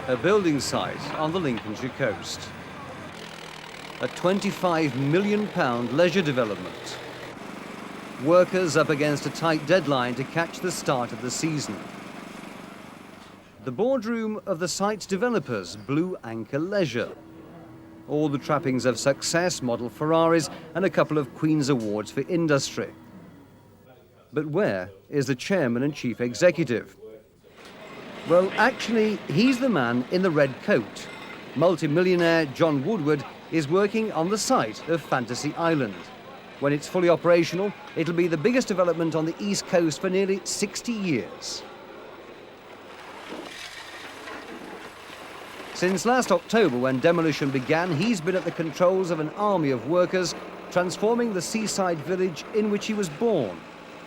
a building site on the Lincolnshire coast. A £25 million leisure development. Workers up against a tight deadline to catch the start of the season. The boardroom of the site's developers, Blue Anchor Leisure. All the trappings of success, model Ferraris and a couple of Queen's Awards for industry. But where is the chairman and chief executive? Well, actually, he's the man in the red coat. Multi-millionaire John Woodward is working on the site of Fantasy Island. When it's fully operational, it'll be the biggest development on the East Coast for nearly 60 years. Since last October, when demolition began, he's been at the controls of an army of workers transforming the seaside village in which he was born.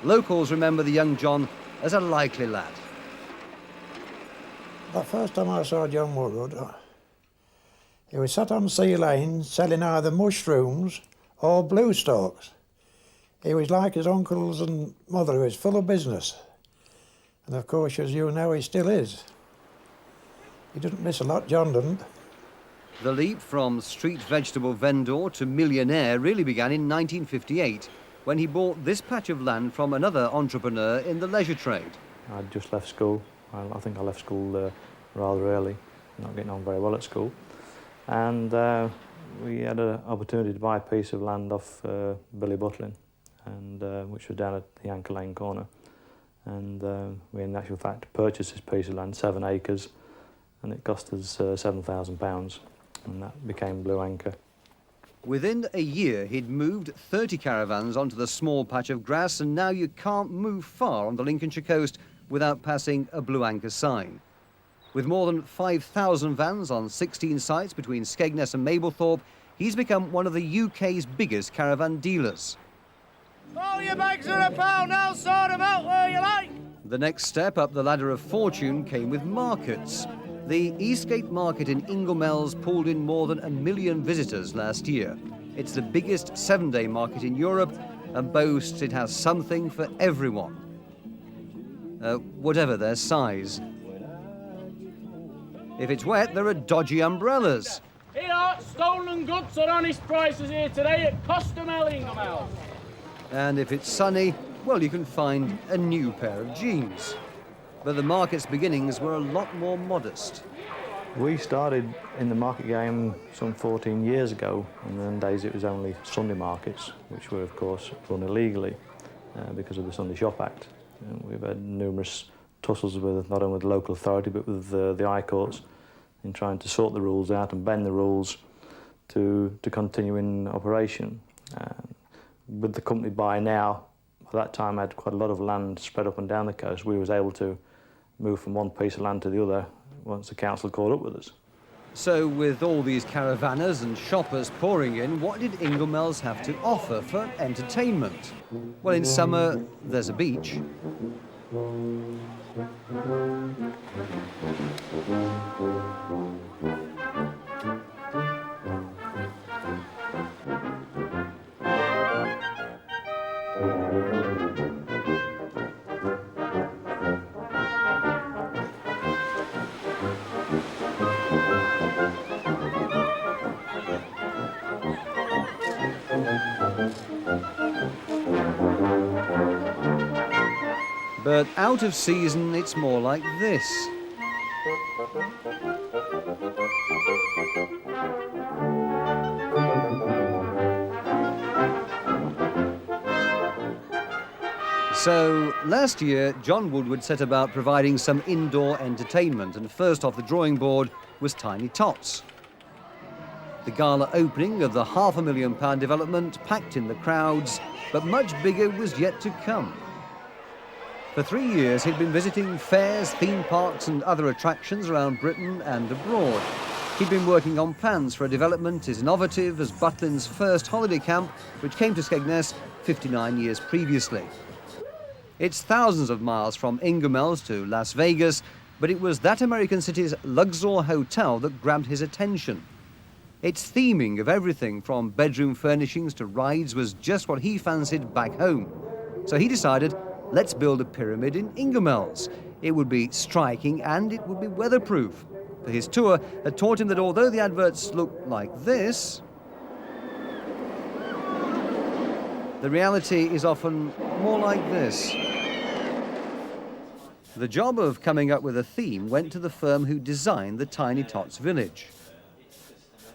Locals remember the young John as a likely lad. The first time I saw John Woodward, he was sat on Sea Lane selling either mushrooms or blue stalks. He was like his uncles and mother, who was full of business. And of course, as you know, he still is. He didn't miss a lot, John didn't. The leap from street vegetable vendor to millionaire really began in 1958, when he bought this patch of land from another entrepreneur in the leisure trade. I'd just left school. I think I left school rather early, not getting on very well at school. And we had an opportunity to buy a piece of land off Billy Butlin, and which was down at the Anchor Lane corner. And we, in actual fact, purchased this piece of land, 7 acres, and it cost us £7,000, and that became Blue Anchor. Within a year, he'd moved 30 caravans onto the small patch of grass, and now you can't move far on the Lincolnshire coast without passing a Blue Anchor sign. With more than 5,000 vans on 16 sites between Skegness and Mablethorpe, he's become one of the UK's biggest caravan dealers. All your bags are £1, I'll sort them out where you like. The next step up the ladder of fortune came with markets. The Eastgate Market in Inglemells pulled in more than 1 million visitors last year. It's the biggest 7-day market in Europe and boasts it has something for everyone. Whatever their size. If it's wet, there are dodgy umbrellas. Here, stolen goods at honest prices here today at Costamel Inglemells. And if it's sunny, well, you can find a new pair of jeans. But the market's beginnings were a lot more modest. We started in the market game some 14 years ago. In those days it was only Sunday markets, which were of course run illegally because of the Sunday Shop Act. And we've had numerous tussles with not only with the local authority but with the High Courts in trying to sort the rules out and bend the rules to continue in operation. With the company by now, by that time I had quite a lot of land spread up and down the coast. We was able to move from one piece of land to the other once the council caught up with us. So with all these caravanners and shoppers pouring in, what did Inglemells have to offer for entertainment? Well, in summer, there's a beach. But out of season, it's more like this. So, last year, John Woodward set about providing some indoor entertainment, and first off the drawing board was Tiny Tots. The gala opening of the £500,000 development packed in the crowds, but much bigger was yet to come. For 3 years, he'd been visiting fairs, theme parks and other attractions around Britain and abroad. He'd been working on plans for a development as innovative as Butlin's first holiday camp, which came to Skegness 59 years previously. It's thousands of miles from Inglemells to Las Vegas, but it was that American city's Luxor hotel that grabbed his attention. Its theming of everything from bedroom furnishings to rides was just what he fancied back home. So he decided, let's build a pyramid in Inglemells. It would be striking and it would be weatherproof. for his tour had taught him that although the adverts look like this, the reality is often more like this. The job of coming up with a theme went to the firm who designed the Tiny Tots village.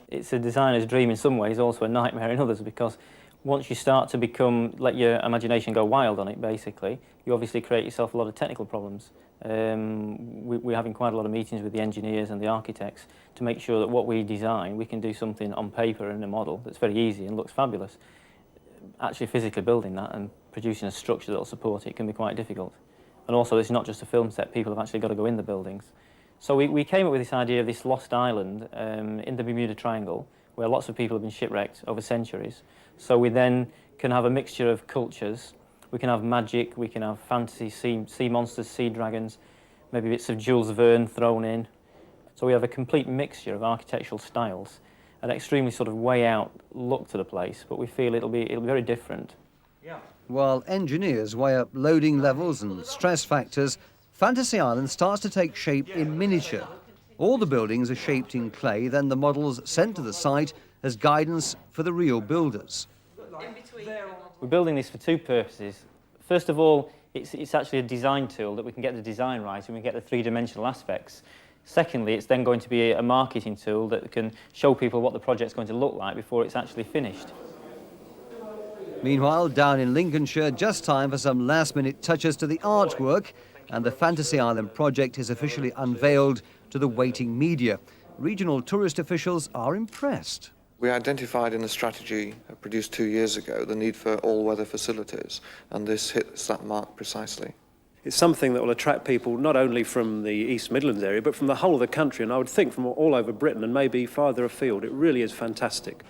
It's a designer's dream in some ways, also a nightmare in others, because once you start to let your imagination go wild on it, basically, you obviously create yourself a lot of technical problems. We're having quite a lot of meetings with the engineers and the architects to make sure that what we design, we can do something on paper in a model that's very easy and looks fabulous. Actually physically building that and producing a structure that will support it can be quite difficult. And also, it's not just a film set, people have actually got to go in the buildings. So we came up with this idea of this lost island in the Bermuda Triangle, where lots of people have been shipwrecked over centuries. So we then can have a mixture of cultures. We can have magic, we can have fantasy, sea monsters, sea dragons, maybe bits of Jules Verne thrown in. So we have a complete mixture of architectural styles, an extremely sort of way out look to the place, but we feel it'll be very different. Yeah. While engineers weigh up loading levels and stress factors, Fantasy Island starts to take shape in miniature. All the buildings are shaped in clay, then the models sent to the site as guidance for the real builders. We're building this for two purposes. First of all, it's actually a design tool that we can get the design right and we get the three-dimensional aspects. Secondly, it's then going to be a marketing tool that can show people what the project's going to look like before it's actually finished. Meanwhile, down in Lincolnshire, just time for some last-minute touches to the artwork, and the Fantasy Island project is officially unveiled to the waiting media. Regional tourist officials are impressed. We identified in a strategy produced 2 years ago the need for all-weather facilities, and this hits that mark precisely. It's something that will attract people not only from the East Midlands area, but from the whole of the country, and I would think from all over Britain and maybe farther afield. It really is fantastic.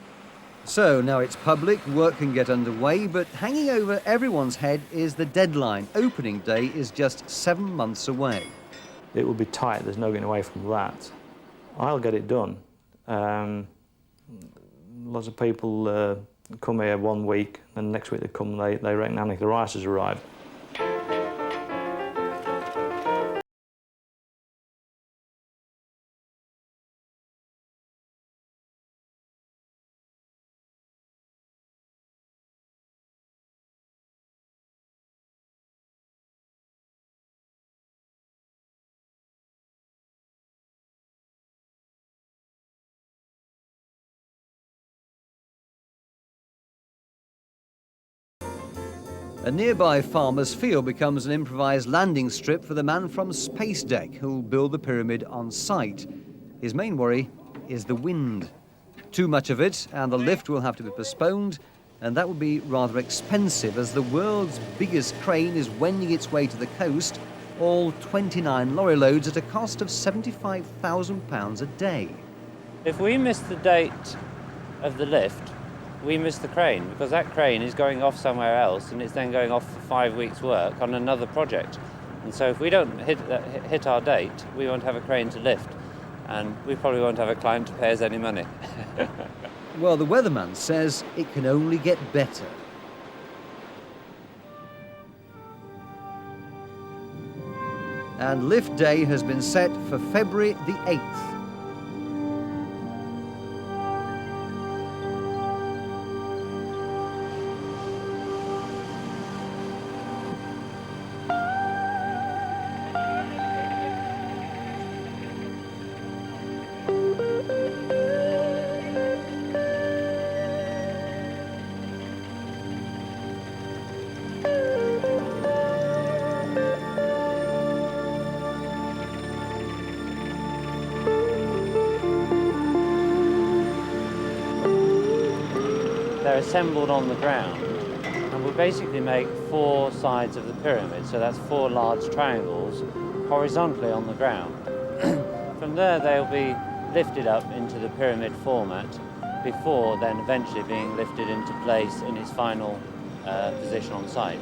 So now it's public, work can get underway, but hanging over everyone's head is the deadline. Opening day is just 7 months away. It will be tight, there's no getting away from that. I'll get it done. Lots of people come here 1 week, and next week they come, they reckon how many the rice has arrived. A nearby farmer's field becomes an improvised landing strip for the man from Space Deck who'll build the pyramid on site. His main worry is the wind. Too much of it and the lift will have to be postponed, and that will be rather expensive as the world's biggest crane is wending its way to the coast, all 29 lorry loads at a cost of £75,000 a day. If we miss the date of the lift, we miss the crane, because that crane is going off somewhere else and it's then going off for 5 weeks' work on another project. And so if we don't hit our date, we won't have a crane to lift, and we probably won't have a client to pay us any money. Well, the weatherman says it can only get better. And lift day has been set for February the 8th. They're assembled on the ground, and we basically make 4 sides of the pyramid, so that's 4 large triangles horizontally on the ground. From there they'll be lifted up into the pyramid format before then eventually being lifted into place in its final position on site.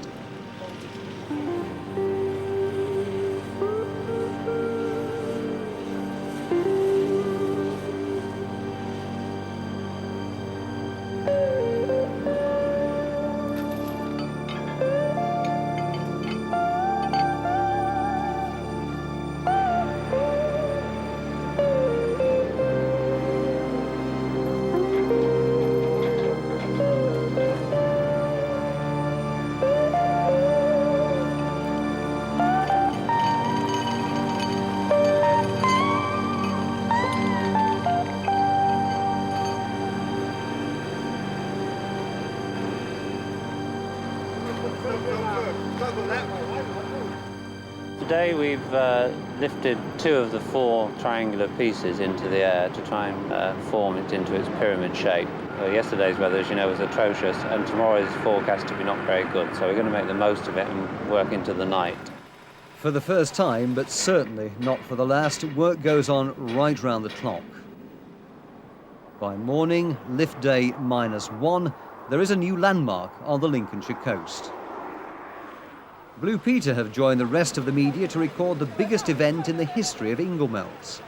today we've lifted 2 of the 4 triangular pieces into the air to try and form it into its pyramid shape. Yesterday's weather, as you know, was atrocious, and tomorrow's forecast to be not very good, so we're going to make the most of it and work into the night. For the first time, but certainly not for the last, work goes on right round the clock. By morning, lift day -1, there is a new landmark on the Lincolnshire coast. Blue Peter have joined the rest of the media to record the biggest event in the history of Inglemells.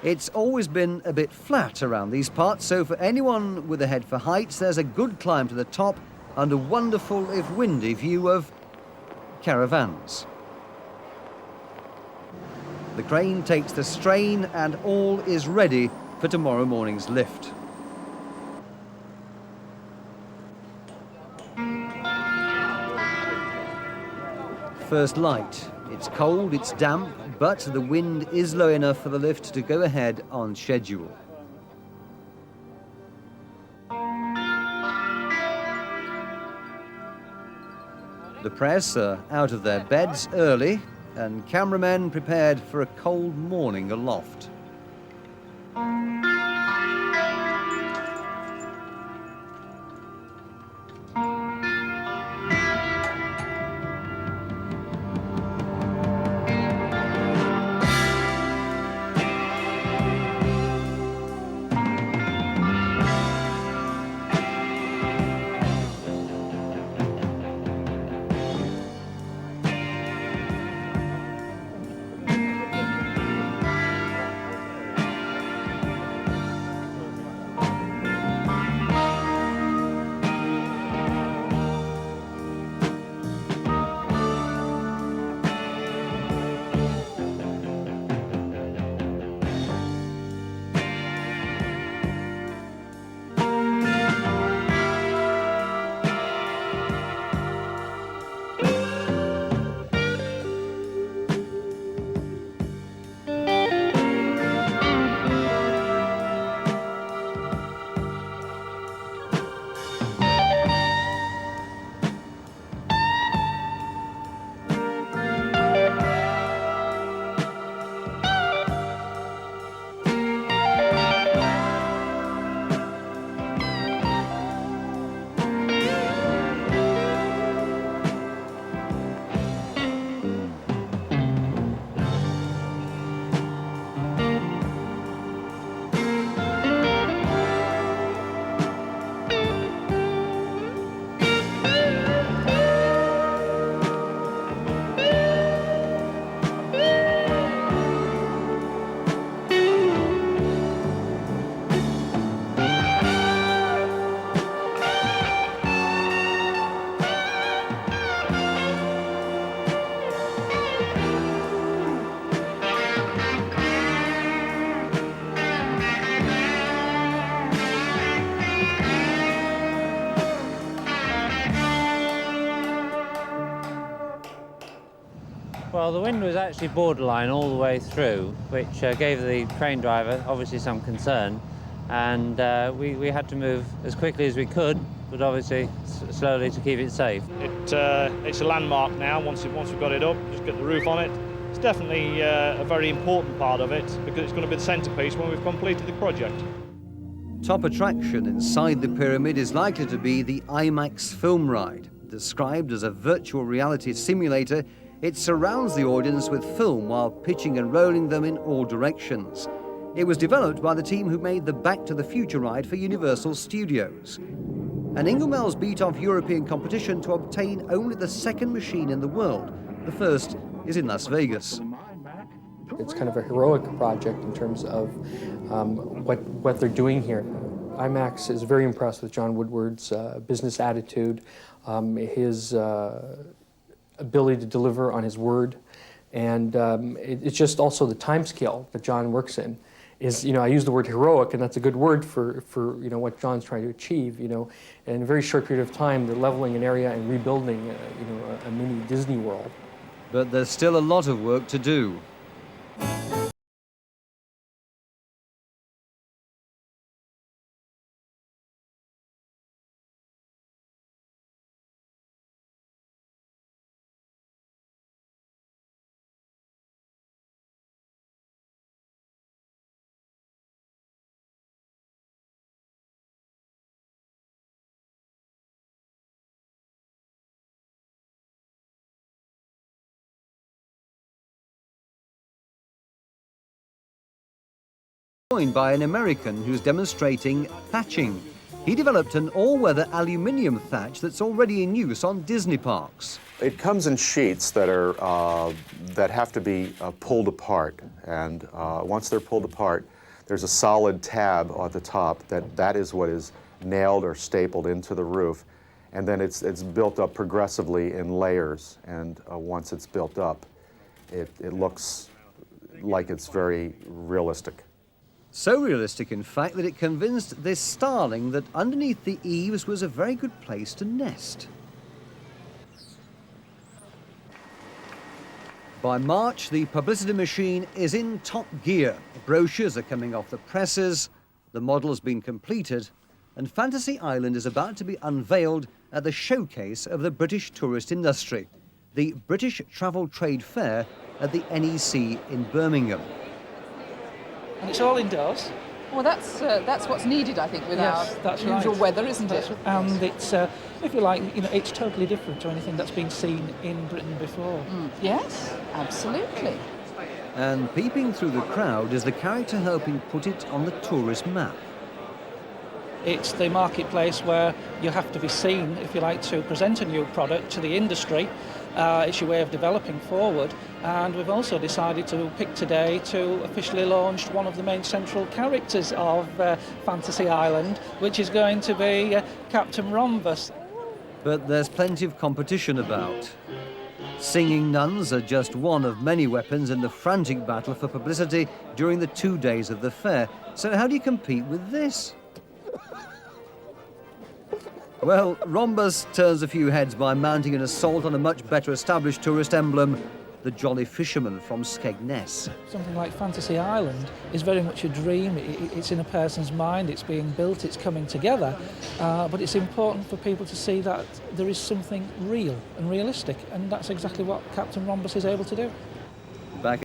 It's always been a bit flat around these parts, so for anyone with a head for heights, there's a good climb to the top and a wonderful, if windy, view of caravans. The crane takes the strain and all is ready for tomorrow morning's lift. First light. It's cold, it's damp, but the wind is low enough for the lift to go ahead on schedule. The press are out of their beds early, and cameramen prepared for a cold morning aloft. Well, the wind was actually borderline all the way through, which gave the crane driver obviously some concern, and we had to move as quickly as we could, but obviously slowly to keep it safe. It's a landmark now. Once we've got it up, just get the roof on it. It's definitely a very important part of it because it's going to be the centrepiece when we've completed the project. Top attraction inside the pyramid is likely to be the IMAX film ride. Described as a virtual reality simulator, it surrounds the audience with film while pitching and rolling them in all directions. It was developed by the team who made the Back to the Future ride for Universal Studios. And Inglemells beat off European competition to obtain only the second machine in the world. The first is in Las Vegas. It's kind of a heroic project in terms of what they're doing here. IMAX is very impressed with John Woodward's business attitude, his ability to deliver on his word, and it's just also the time scale that John works in. Is, I use the word heroic, and that's a good word for what John's trying to achieve. In a very short period of time, they're leveling an area and rebuilding a mini Disney World. But there's still a lot of work to do. Joined by an American who's demonstrating thatching. He developed an all-weather aluminium thatch that's already in use on Disney parks. It comes in sheets that are that have to be pulled apart, and once they're pulled apart, there's a solid tab at the top that is what is nailed or stapled into the roof, and then it's built up progressively in layers. And once it's built up, it looks like it's very realistic. So realistic, in fact, that it convinced this starling that underneath the eaves was a very good place to nest. By March, the publicity machine is in top gear. Brochures are coming off the presses, the model has been completed, and Fantasy Island is about to be unveiled at the showcase of the British tourist industry, the British Travel Trade Fair at the NEC in Birmingham. And it's all indoors. Well, that's what's needed, I think, with our usual weather, isn't it? And it's, if you like, it's totally different to anything that's been seen in Britain before. Yes, absolutely. And peeping through the crowd is the character helping put it on the tourist map. It's the marketplace where you have to be seen, if you like, to present a new product to the industry. It's your way of developing forward, and we've also decided to pick today to officially launch one of the main central characters of Fantasy Island, which is going to be Captain Rhombus. But there's plenty of competition about. Singing nuns are just one of many weapons in the frantic battle for publicity during the 2 days of the fair. So how do you compete with this? Well, Rhombus turns a few heads by mounting an assault on a much better established tourist emblem, the Jolly Fisherman from Skegness. Something like Fantasy Island is very much a dream. It's in a person's mind, it's being built, it's coming together. But it's important for people to see that there is something real and realistic, and that's exactly what Captain Rhombus is able to do. Back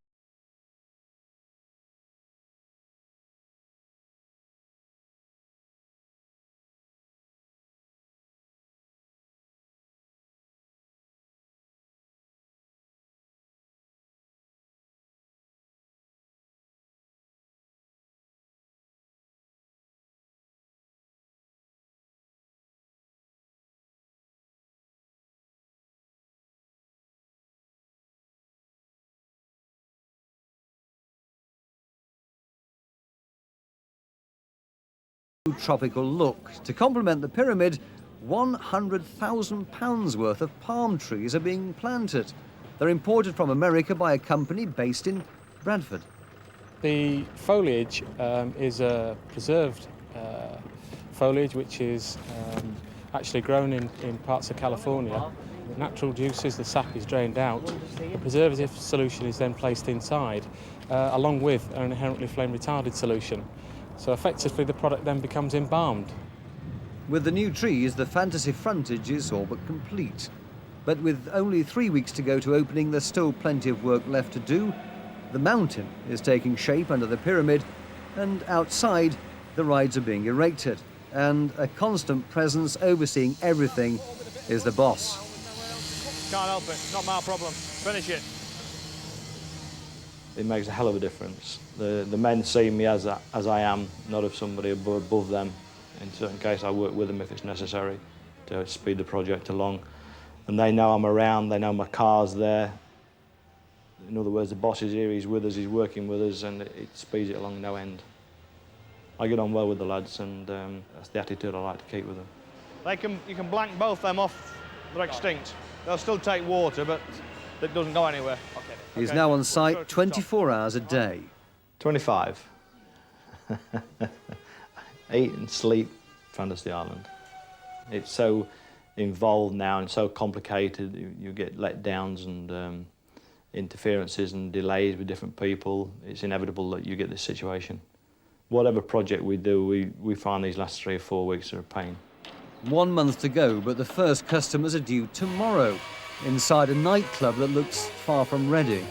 tropical look. To complement the pyramid, £100,000 worth of palm trees are being planted. They're imported from America by a company based in Bradford. The foliage is a preserved foliage which is actually grown in parts of California. The natural juices, the sap is drained out. The preservative solution is then placed inside, along with an inherently flame retarded solution. So effectively the product then becomes embalmed. With the new trees, the fantasy frontage is all but complete. But with only 3 weeks to go to opening, there's still plenty of work left to do. The mountain is taking shape under the pyramid, and outside, the rides are being erected. And a constant presence overseeing everything is the boss. Can't help it, not my problem. Finish it. It makes a hell of a difference. The men see me as I am, not as somebody above them. In certain cases, I work with them if it's necessary to speed the project along. And they know I'm around, they know my car's there. In other words, the boss is here, he's with us, he's working with us, and it speeds it along no end. I get on well with the lads, and that's the attitude I like to keep with them. You can blank both them off, they're extinct. They'll still take water, but it doesn't go anywhere. He's now on site 24 hours a day. 25. Eat and sleep Fantasy Island. It's so involved now and so complicated. You get letdowns and interferences and delays with different people. It's inevitable that you get this situation. Whatever project we do, we find these last 3 or 4 weeks are a pain. 1 month to go, but the first customers are due tomorrow, inside a nightclub that looks far from ready.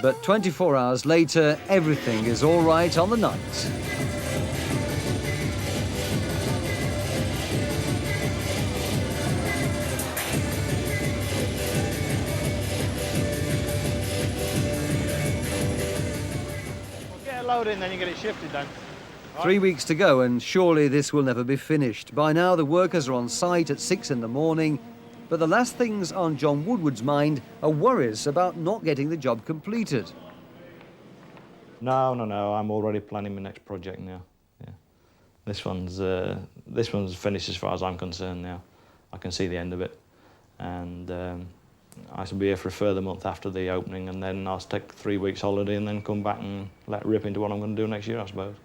But 24 hours later, everything is all right on the night. Get it loaded and then you get it shifted then. 3 weeks to go, and surely this will never be finished. By now, the workers are on site at 6 in the morning, but the last things on John Woodward's mind are worries about not getting the job completed. No, I'm already planning my next project now. Yeah. This one's finished as far as I'm concerned now. I can see the end of it, and I shall be here for a further month after the opening, and then I'll take 3 weeks holiday and then come back and let rip into what I'm going to do next year, I suppose.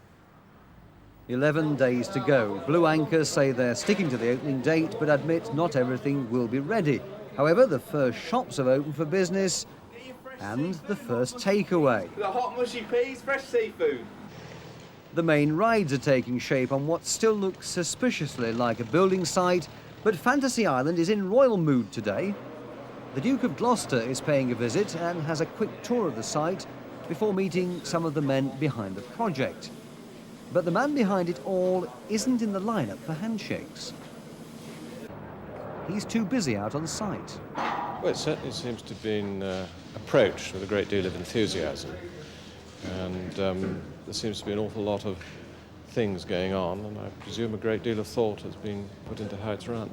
11 days to go. Blue Anchors say they're sticking to the opening date, but admit not everything will be ready. However, the first shops have opened for business, and the first takeaway. The hot mushy peas, fresh seafood. The main rides are taking shape on what still looks suspiciously like a building site, but Fantasy Island is in royal mood today. The Duke of Gloucester is paying a visit and has a quick tour of the site before meeting some of the men behind the project. But the man behind it all isn't in the lineup for handshakes. He's too busy out on site. Well, it certainly seems to have been approached with a great deal of enthusiasm. And there seems to be an awful lot of things going on, and I presume a great deal of thought has been put into how it's run.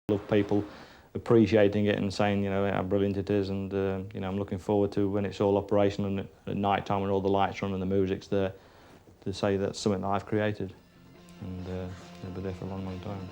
Love people appreciating it and saying, you know, how brilliant it is, and you know, I'm looking forward to when it's all operational and at night time when all the lights are on and the music's there, to say that's something that I've created, and it'll be there for a long, long time.